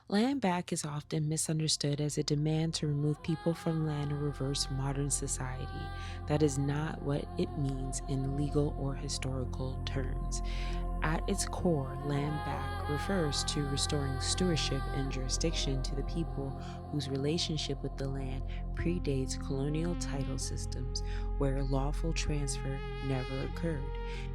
Landback is often misunderstood as a demand to remove people from land or reverse modern society. That is not what it means in legal or historical terms. At its core, land back refers to restoring stewardship and jurisdiction to the people whose relationship with the land predates colonial title systems where lawful transfer never occurred.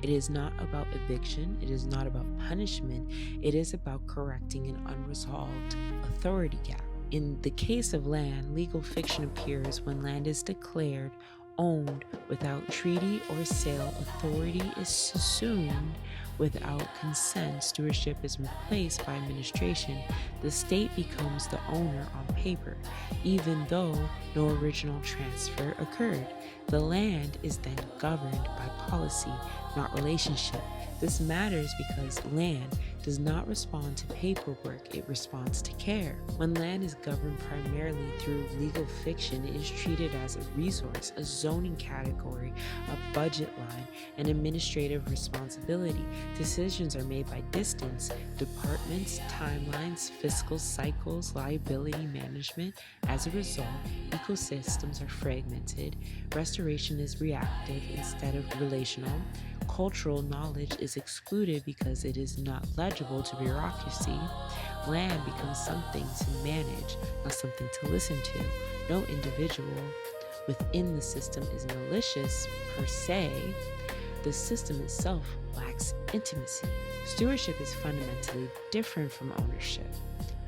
It is not about eviction, it is not about punishment, it is about correcting an unresolved authority gap. In the case of land, legal fiction appears when land is declared owned without treaty or sale, authority is assumed without consent, stewardship is replaced by administration, the state becomes the owner on paper, even though no original transfer occurred. The land is then governed by policy, not relationship. This matters because land does not respond to paperwork, it responds to care. When land is governed primarily through legal fiction, it is treated as a resource, a zoning category, a budget line, an administrative responsibility. Decisions are made by distance, departments, timelines, fiscal cycles, liability management. As a result, ecosystems are fragmented, restoration is reactive instead of relational. Cultural knowledge is excluded because it is not legible to bureaucracy. Land becomes something to manage, not something to listen to. No individual within the system is malicious per se. The system itself lacks intimacy. Stewardship is fundamentally different from ownership.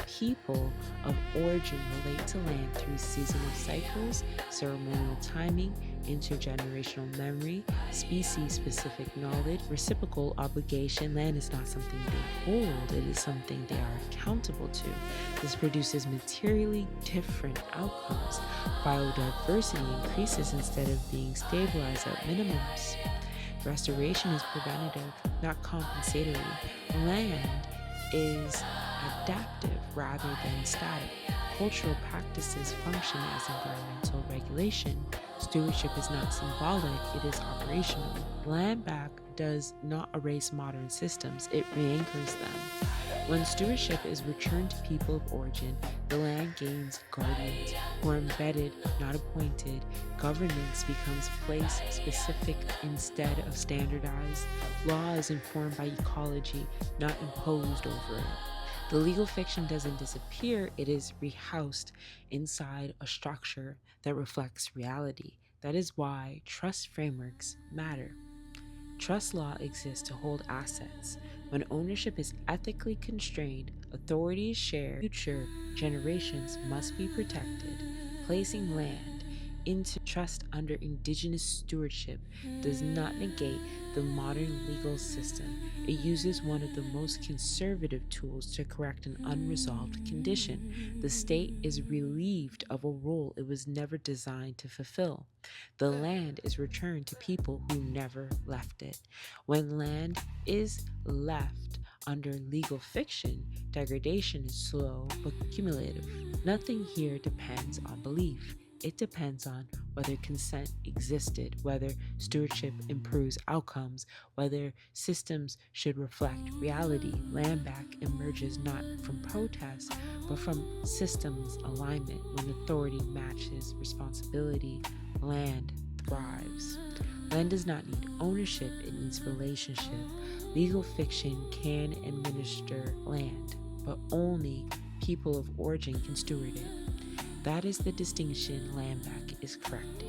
People of origin relate to land through seasonal cycles, ceremonial timing, intergenerational memory, species-specific knowledge, reciprocal obligation. Land is not something they hold, it is something they are accountable to. This produces materially different outcomes. Biodiversity increases instead of being stabilized at minimums. Restoration is preventative, not compensatory. Land is adaptive rather than static. Cultural practices function as environmental regulation. Stewardship is not symbolic, it is operational. Land back does not erase modern systems, it re-anchors them. When stewardship is returned to people of origin, the land gains guardians who are embedded, not appointed. Governance becomes place-specific instead of standardized. Law is informed by ecology, not imposed over it. The legal fiction doesn't disappear, it is rehoused inside a structure that reflects reality. That is why trust frameworks matter. Trust law exists to hold assets. When ownership is ethically constrained, authority is shared, future generations must be protected. Placing land into trust under indigenous stewardship does not negate the modern legal system. It uses one of the most conservative tools to correct an unresolved condition. The state is relieved of a role it was never designed to fulfill. The land is returned to people who never left it. When land is left under legal fiction, degradation is slow but cumulative. Nothing here depends on belief. It depends on whether consent existed, whether stewardship improves outcomes, whether systems should reflect reality. Land back emerges not from protest, but from systems alignment. When authority matches responsibility, land thrives. Land does not need ownership, it needs relationship. Legal fiction can administer land, but only people of origin can steward it. That is the distinction Landback is correcting.